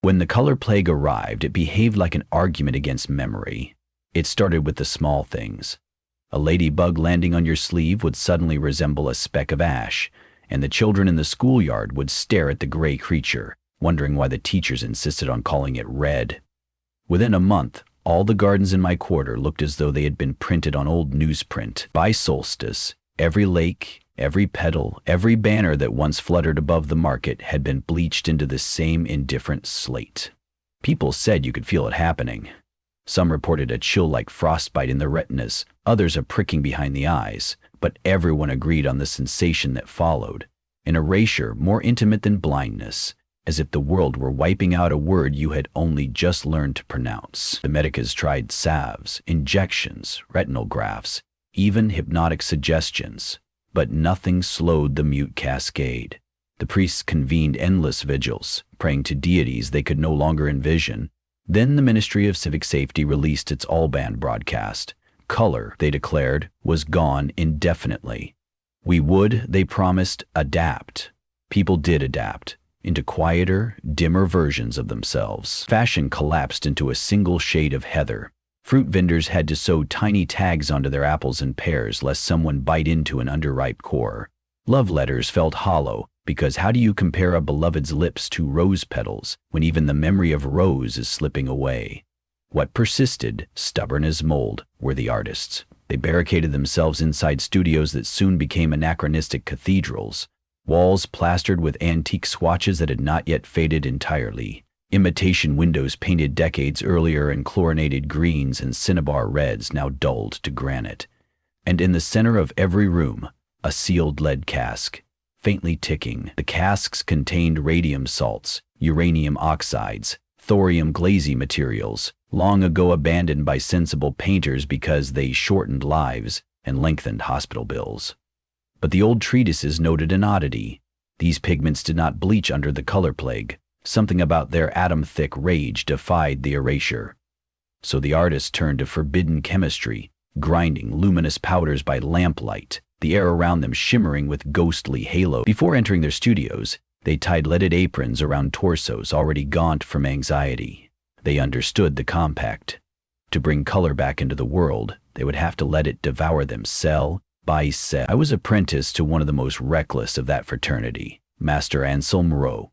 When the color plague arrived, it behaved like an argument against memory. It started with the small things. A ladybug landing on your sleeve would suddenly resemble a speck of ash, and the children in the schoolyard would stare at the gray creature, wondering why the teachers insisted on calling it red. Within a month, all the gardens in my quarter looked as though they had been printed on old newsprint. By solstice, every lake, every petal, every banner that once fluttered above the market had been bleached into the same indifferent slate. People said you could feel it happening. Some reported a chill like frostbite in the retinas, others a pricking behind the eyes, but everyone agreed on the sensation that followed, an erasure more intimate than blindness, as if the world were wiping out a word you had only just learned to pronounce. The medicas tried salves, injections, retinal grafts, even hypnotic suggestions, but nothing slowed the mute cascade. The priests convened endless vigils, praying to deities they could no longer envision. Then the Ministry of Civic Safety released its all-band broadcast. Color, they declared, was gone indefinitely. We would, they promised, adapt. People did adapt into quieter, dimmer versions of themselves. Fashion collapsed into a single shade of heather. Fruit vendors had to sew tiny tags onto their apples and pears lest someone bite into an underripe core. Love letters felt hollow, because how do you compare a beloved's lips to rose petals when even the memory of rose is slipping away? What persisted, stubborn as mold, were the artists. They barricaded themselves inside studios that soon became anachronistic cathedrals, walls plastered with antique swatches that had not yet faded entirely, imitation windows painted decades earlier in chlorinated greens and cinnabar reds now dulled to granite. And in the center of every room, a sealed lead cask, faintly ticking. The casks contained radium salts, uranium oxides, thorium glazy materials, long ago abandoned by sensible painters because they shortened lives and lengthened hospital bills. But the old treatises noted an oddity. These pigments did not bleach under the color plague. Something about their atom-thick rage defied the erasure. So the artists turned to forbidden chemistry, grinding luminous powders by lamplight, the air around them shimmering with ghostly halo. Before entering their studios, they tied leaded aprons around torsos already gaunt from anxiety. They understood the compact. To bring color back into the world, they would have to let it devour them cell by cell. I was apprenticed to one of the most reckless of that fraternity, Master Anselm Rowe.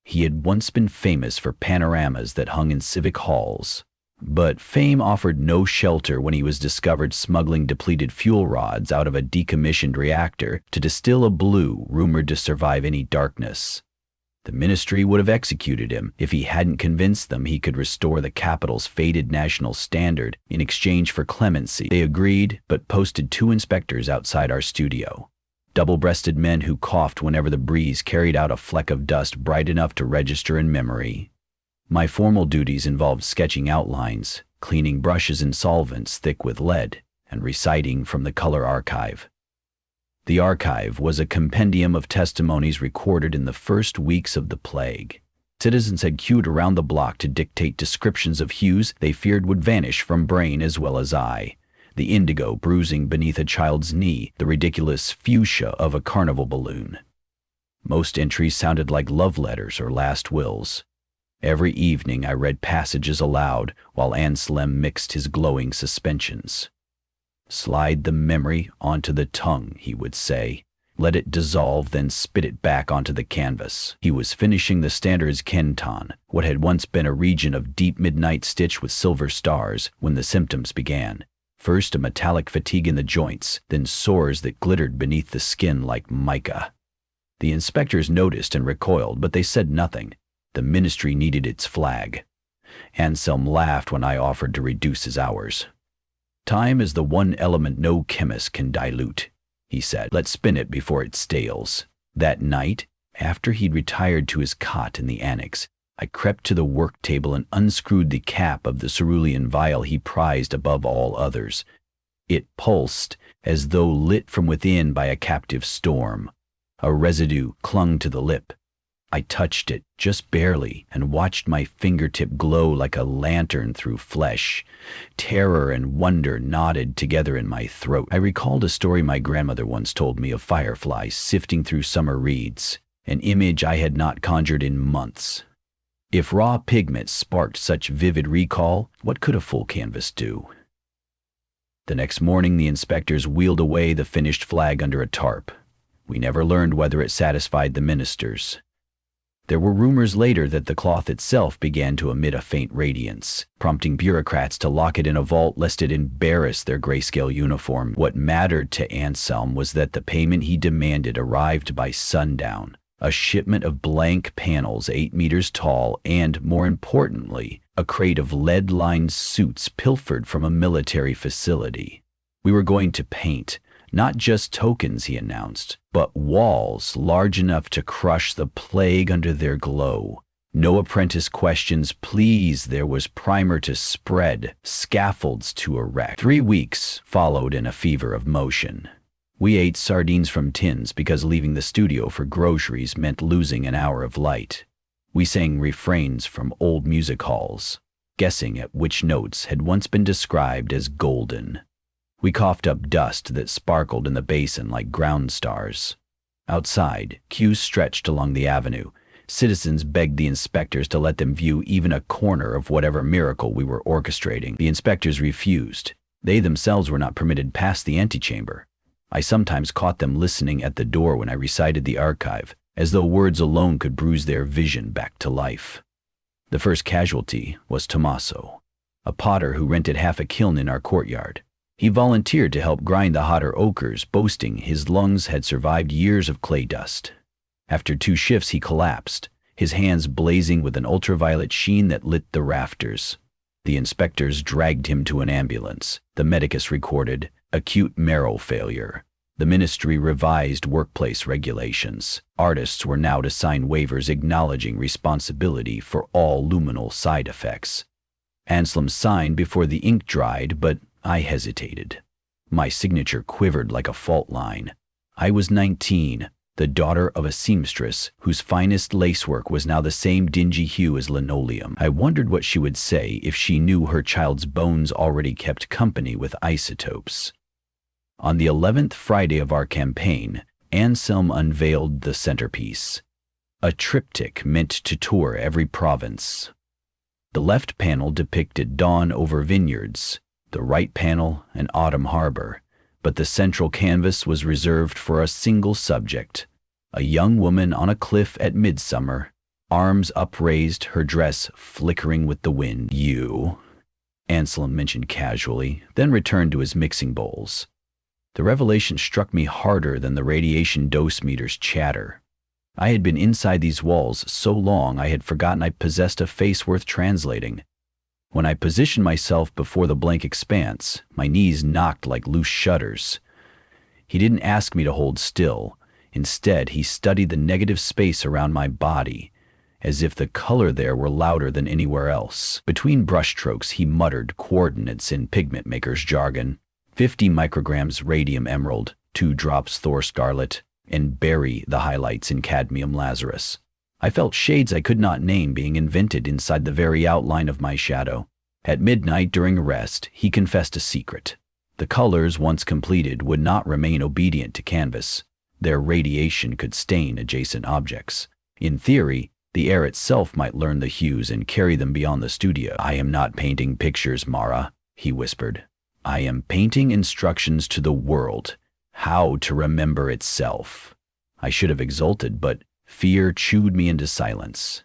He had once been famous for panoramas that hung in civic halls, but fame offered no shelter when he was discovered smuggling depleted fuel rods out of a decommissioned reactor to distill a blue rumored to survive any darkness. The ministry would have executed him if he hadn't convinced them he could restore the capital's faded national standard in exchange for clemency. They agreed, but posted 2 inspectors outside our studio. Double-breasted men who coughed whenever the breeze carried out a fleck of dust bright enough to register in memory. My formal duties involved sketching outlines, cleaning brushes in solvents thick with lead, and reciting from the color archive. The archive was a compendium of testimonies recorded in the first weeks of the plague. Citizens had queued around the block to dictate descriptions of hues they feared would vanish from brain as well as eye. The indigo bruising beneath a child's knee, the ridiculous fuchsia of a carnival balloon. Most entries sounded like love letters or last wills. Every evening I read passages aloud while Anselm mixed his glowing suspensions. Slide the memory onto the tongue, he would say. Let it dissolve, then spit it back onto the canvas. He was finishing the standards Kenton, what had once been a region of deep midnight stitch with silver stars, when the symptoms began. First a metallic fatigue in the joints, then sores that glittered beneath the skin like mica. The inspectors noticed and recoiled, but they said nothing. The ministry needed its flag. Anselm laughed when I offered to reduce his hours. Time is the one element no chemist can dilute, he said. Let's spin it before it stales. That night, after he'd retired to his cot in the annex, I crept to the work table and unscrewed the cap of the cerulean vial he prized above all others. It pulsed as though lit from within by a captive storm. A residue clung to the lip. I touched it, just barely, and watched my fingertip glow like a lantern through flesh. Terror and wonder knotted together in my throat. I recalled a story my grandmother once told me of fireflies sifting through summer reeds, an image I had not conjured in months. If raw pigment sparked such vivid recall, what could a full canvas do? The next morning, the inspectors wheeled away the finished flag under a tarp. We never learned whether it satisfied the ministers. There were rumors later that the cloth itself began to emit a faint radiance, prompting bureaucrats to lock it in a vault lest it embarrass their grayscale uniform. What mattered to Anselm was that the payment he demanded arrived by sundown, a shipment of blank panels 8 meters tall and, more importantly, a crate of lead-lined suits pilfered from a military facility. We were going to paint, not just tokens, he announced, but walls large enough to crush the plague under their glow. No apprentice questions, please. There was primer to spread, scaffolds to erect. 3 weeks followed in a fever of motion. We ate sardines from tins because leaving the studio for groceries meant losing an hour of light. We sang refrains from old music halls, guessing at which notes had once been described as golden. We coughed up dust that sparkled in the basin like ground stars. Outside, queues stretched along the avenue. Citizens begged the inspectors to let them view even a corner of whatever miracle we were orchestrating. The inspectors refused. They themselves were not permitted past the antechamber. I sometimes caught them listening at the door when I recited the archive, as though words alone could bruise their vision back to life. The first casualty was Tommaso, a potter who rented half a kiln in our courtyard. He volunteered to help grind the hotter ochres, boasting his lungs had survived years of clay dust. After 2 shifts, he collapsed, his hands blazing with an ultraviolet sheen that lit the rafters. The inspectors dragged him to an ambulance. The medicus recorded acute marrow failure. The ministry revised workplace regulations. Artists were now to sign waivers acknowledging responsibility for all luminal side effects. Anselm signed before the ink dried, but I hesitated. My signature quivered like a fault line. I was 19, the daughter of a seamstress whose finest lacework was now the same dingy hue as linoleum. I wondered what she would say if she knew her child's bones already kept company with isotopes. On the 11th Friday of our campaign, Anselm unveiled the centerpiece, a triptych meant to tour every province. The left panel depicted dawn over vineyards, the right panel an autumn harbor, but the central canvas was reserved for a single subject, a young woman on a cliff at midsummer, arms upraised, her dress flickering with the wind. You, Anselm mentioned casually, then returned to his mixing bowls. The revelation struck me harder than the radiation dose meter's chatter. I had been inside these walls so long I had forgotten I possessed a face worth translating. When I positioned myself before the blank expanse, my knees knocked like loose shutters. He didn't ask me to hold still. Instead, he studied the negative space around my body, as if the color there were louder than anywhere else. Between brushstrokes, he muttered coordinates in pigment maker's jargon. 50 micrograms radium emerald, 2 drops Thor scarlet, and bury the highlights in cadmium lazarus. I felt shades I could not name being invented inside the very outline of my shadow. At midnight during rest, he confessed a secret. The colors, once completed, would not remain obedient to canvas. Their radiation could stain adjacent objects. In theory, the air itself might learn the hues and carry them beyond the studio. I am not painting pictures, Mara, he whispered. I am painting instructions to the world, how to remember itself. I should have exulted, but fear chewed me into silence.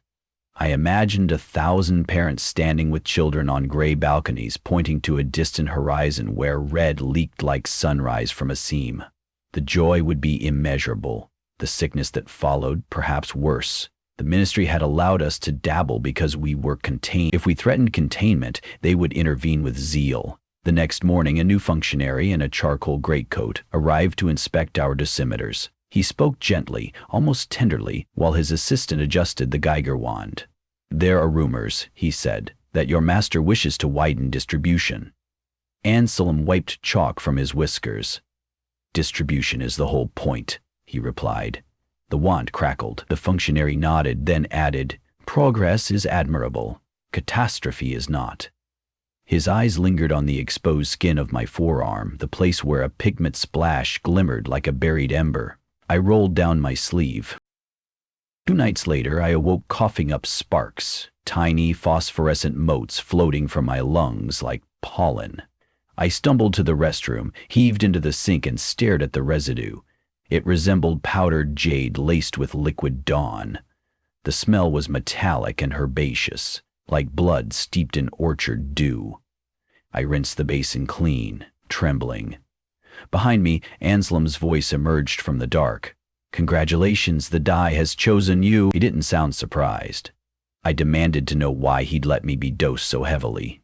I imagined 1,000 parents standing with children on gray balconies pointing to a distant horizon where red leaked like sunrise from a seam. The joy would be immeasurable, the sickness that followed perhaps worse. The ministry had allowed us to dabble because we were contained. If we threatened containment, they would intervene with zeal. The next morning, a new functionary in a charcoal greatcoat arrived to inspect our dosimeters. He spoke gently, almost tenderly, while his assistant adjusted the Geiger wand. There are rumors, he said, that your master wishes to widen distribution. Anselm wiped chalk from his whiskers. Distribution is the whole point, he replied. The wand crackled. The functionary nodded, then added, progress is admirable. Catastrophe is not. His eyes lingered on the exposed skin of my forearm, the place where a pigment splash glimmered like a buried ember. I rolled down my sleeve. 2 nights later, I awoke coughing up sparks, tiny phosphorescent motes floating from my lungs like pollen. I stumbled to the restroom, heaved into the sink, and stared at the residue. It resembled powdered jade laced with liquid dawn. The smell was metallic and herbaceous, like blood steeped in orchard dew. I rinsed the basin clean, trembling. Behind me, Anselm's voice emerged from the dark. "Congratulations, the die has chosen you." He didn't sound surprised. I demanded to know why he'd let me be dosed so heavily.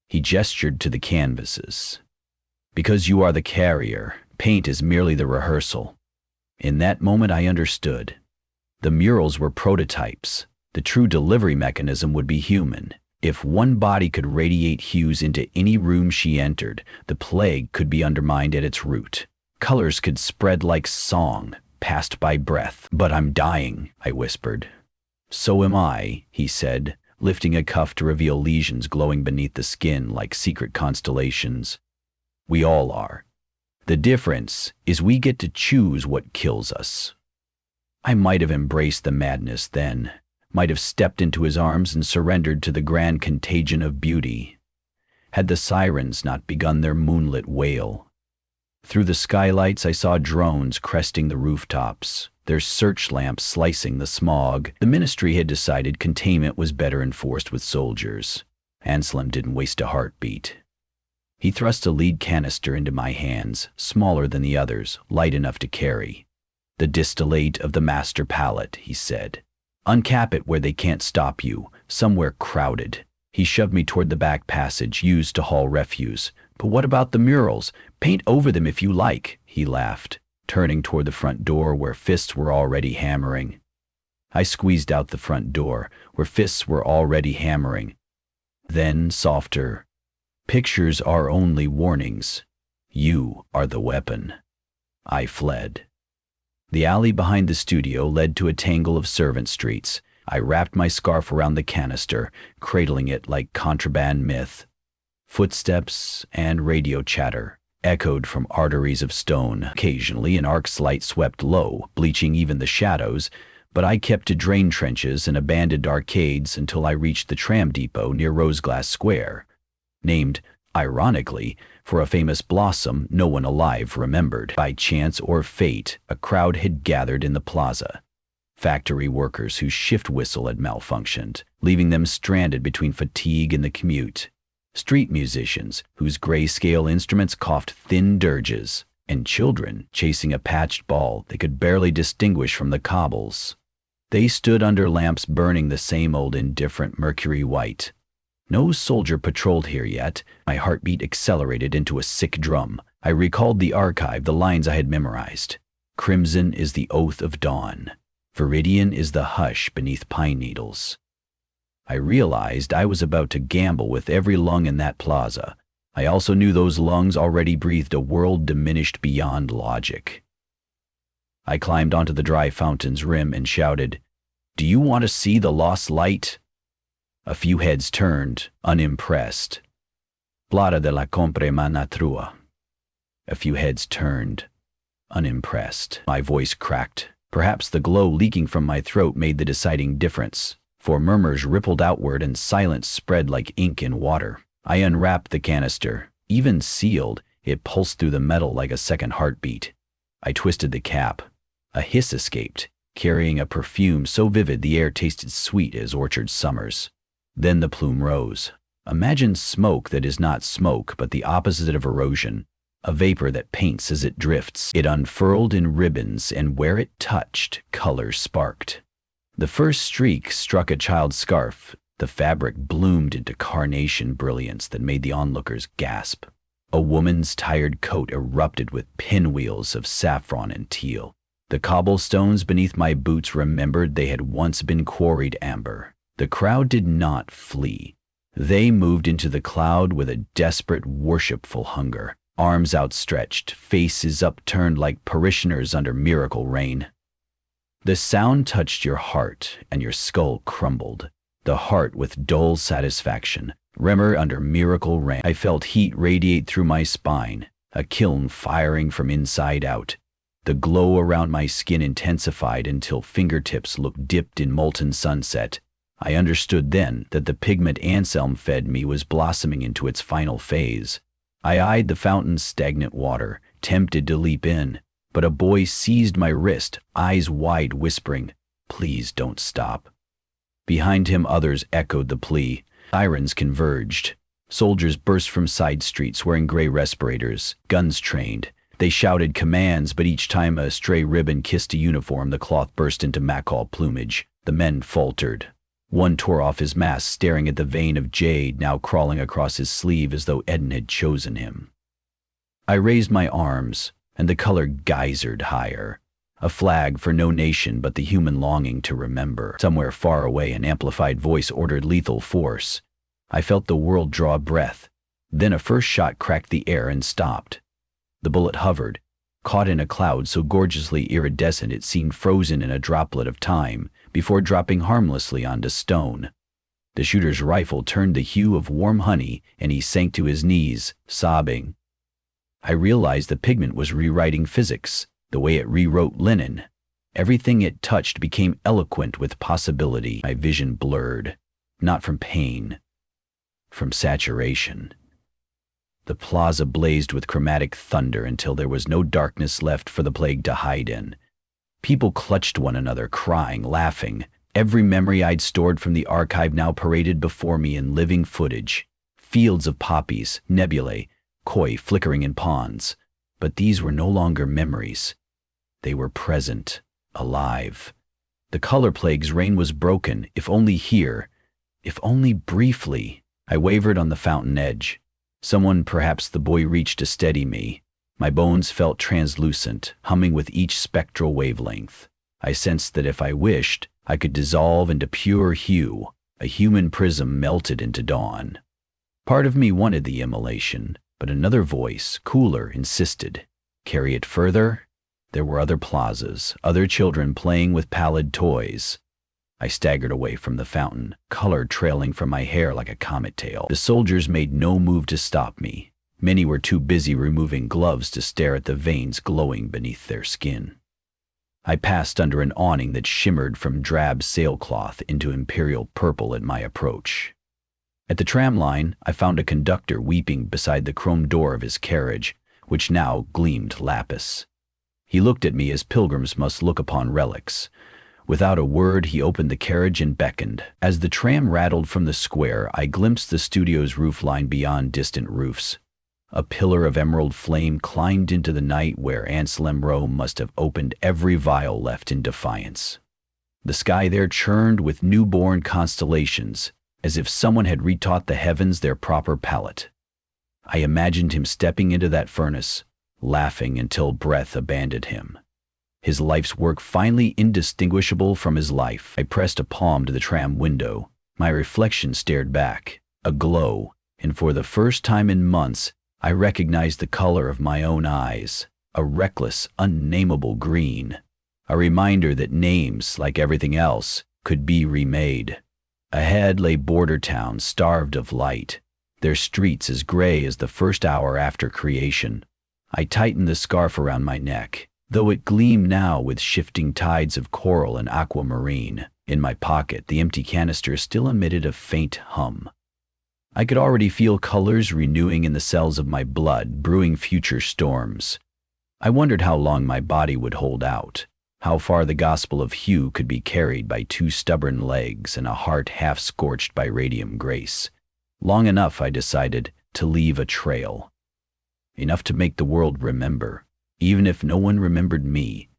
He gestured to the canvases. "Because you are the carrier. Paint is merely the rehearsal." In that moment I understood. The murals were prototypes. The true delivery mechanism would be human. If one body could radiate hues into any room she entered, the plague could be undermined at its root. Colors could spread like song, passed by breath. "But I'm dying," I whispered. "So am I," he said, lifting a cuff to reveal lesions glowing beneath the skin like secret constellations. "We all are. The difference is we get to choose what kills us." I might have embraced the madness then, might have stepped into his arms and surrendered to the grand contagion of beauty, had the sirens not begun their moonlit wail. Through the skylights I saw drones cresting the rooftops, their search lamps slicing the smog. The ministry had decided containment was better enforced with soldiers. Anselm didn't waste a heartbeat. He thrust a lead canister into my hands, smaller than the others, light enough to carry. "The distillate of the master palate," he said. "Uncap it where they can't stop you, somewhere crowded." He shoved me toward the back passage used to haul refuse. "But what about the murals? Paint over them if you like," he laughed, turning toward the front door where fists were already hammering. I squeezed out the front door, where fists were already hammering. Then, softer, "Pictures are only warnings. You are the weapon." I fled. The alley behind the studio led to a tangle of servant streets. I wrapped my scarf around the canister, cradling it like contraband myth. Footsteps and radio chatter echoed from arteries of stone. Occasionally an arc's light swept low, bleaching even the shadows, but I kept to drain trenches and abandoned arcades until I reached the tram depot near Roseglass Square, named, ironically, for a famous blossom no one alive remembered. By chance or fate, a crowd had gathered in the plaza. Factory workers whose shift whistle had malfunctioned, leaving them stranded between fatigue and the commute. Street musicians whose grayscale instruments coughed thin dirges, and children chasing a patched ball they could barely distinguish from the cobbles. They stood under lamps burning the same old indifferent mercury white. No soldier patrolled here yet. My heartbeat accelerated into a sick drum. I recalled the archive, the lines I had memorized. "Crimson is the oath of dawn. Viridian is the hush beneath pine needles." I realized I was about to gamble with every lung in that plaza. I also knew those lungs already breathed a world diminished beyond logic. I climbed onto the dry fountain's rim and shouted, "Do you want to see the lost light?" A few heads turned, unimpressed. "Plata de la compre manatrua." A few heads turned, unimpressed. My voice cracked. Perhaps the glow leaking from my throat made the deciding difference, for murmurs rippled outward and silence spread like ink in water. I unwrapped the canister. Even sealed, it pulsed through the metal like a second heartbeat. I twisted the cap. A hiss escaped, carrying a perfume so vivid the air tasted sweet as orchard summers. Then the plume rose. Imagine smoke that is not smoke but the opposite of erosion, a vapor that paints as it drifts. It unfurled in ribbons, and where it touched, color sparked. The first streak struck a child's scarf. The fabric bloomed into carnation brilliance that made the onlookers gasp. A woman's tired coat erupted with pinwheels of saffron and teal. The cobblestones beneath my boots remembered they had once been quarried amber. The crowd did not flee. They moved into the cloud with a desperate, worshipful hunger, arms outstretched, faces upturned like parishioners under miracle rain. The sound touched your heart, and your skull crumbled, the heart with dull satisfaction. Remor under miracle rain. I felt heat radiate through my spine, a kiln firing from inside out. The glow around my skin intensified until fingertips looked dipped in molten sunset. I understood then that the pigment Anselm fed me was blossoming into its final phase. I eyed the fountain's stagnant water, tempted to leap in, but a boy seized my wrist, eyes wide, whispering, "Please don't stop." Behind him others echoed the plea. Sirens converged. Soldiers burst from side streets wearing gray respirators, guns trained. They shouted commands, but each time a stray ribbon kissed a uniform, the cloth burst into macaw plumage. The men faltered. One tore off his mask, staring at the vein of jade now crawling across his sleeve as though Eden had chosen him. I raised my arms, and the color geysered higher. A flag for no nation but the human longing to remember. Somewhere far away, an amplified voice ordered lethal force. I felt the world draw a breath. Then a first shot cracked the air and stopped. The bullet hovered, caught in a cloud so gorgeously iridescent it seemed frozen in a droplet of time, before dropping harmlessly onto stone. The shooter's rifle turned the hue of warm honey, and he sank to his knees, sobbing. I realized the pigment was rewriting physics, the way it rewrote linen. Everything it touched became eloquent with possibility. My vision blurred, not from pain, from saturation. The plaza blazed with chromatic thunder until there was no darkness left for the plague to hide in. People clutched one another, crying, laughing. Every memory I'd stored from the archive now paraded before me in living footage. Fields of poppies, nebulae, koi flickering in ponds. But these were no longer memories. They were present, alive. The color plague's reign was broken, if only here, if only briefly. I wavered on the fountain edge. Someone, perhaps the boy, reached to steady me. My bones felt translucent, humming with each spectral wavelength. I sensed that if I wished, I could dissolve into pure hue. A human prism melted into dawn. Part of me wanted the immolation, but another voice, cooler, insisted. Carry it further? There were other plazas, other children playing with pallid toys. I staggered away from the fountain, color trailing from my hair like a comet tail. The soldiers made no move to stop me. Many were too busy removing gloves to stare at the veins glowing beneath their skin. I passed under an awning that shimmered from drab sailcloth into imperial purple at my approach. At the tram line, I found a conductor weeping beside the chrome door of his carriage, which now gleamed lapis. He looked at me as pilgrims must look upon relics. Without a word, he opened the carriage and beckoned. As the tram rattled from the square, I glimpsed the studio's roofline beyond distant roofs. A pillar of emerald flame climbed into the night where Anselm Rowe must have opened every vial left in defiance. The sky there churned with newborn constellations, as if someone had retaught the heavens their proper palette. I imagined him stepping into that furnace, laughing until breath abandoned him. His life's work finally indistinguishable from his life. I pressed a palm to the tram window. My reflection stared back, aglow, and for the first time in months, I recognized the color of my own eyes, a reckless, unnameable green, a reminder that names, like everything else, could be remade. Ahead lay border towns starved of light, their streets as gray as the first hour after creation. I tightened the scarf around my neck, though it gleamed now with shifting tides of coral and aquamarine. In my pocket, the empty canister still emitted a faint hum. I could already feel colors renewing in the cells of my blood, brewing future storms. I wondered how long my body would hold out, how far the gospel of hue could be carried by two stubborn legs and a heart half scorched by radium grace. Long enough, I decided, to leave a trail. Enough to make the world remember, even if no one remembered me.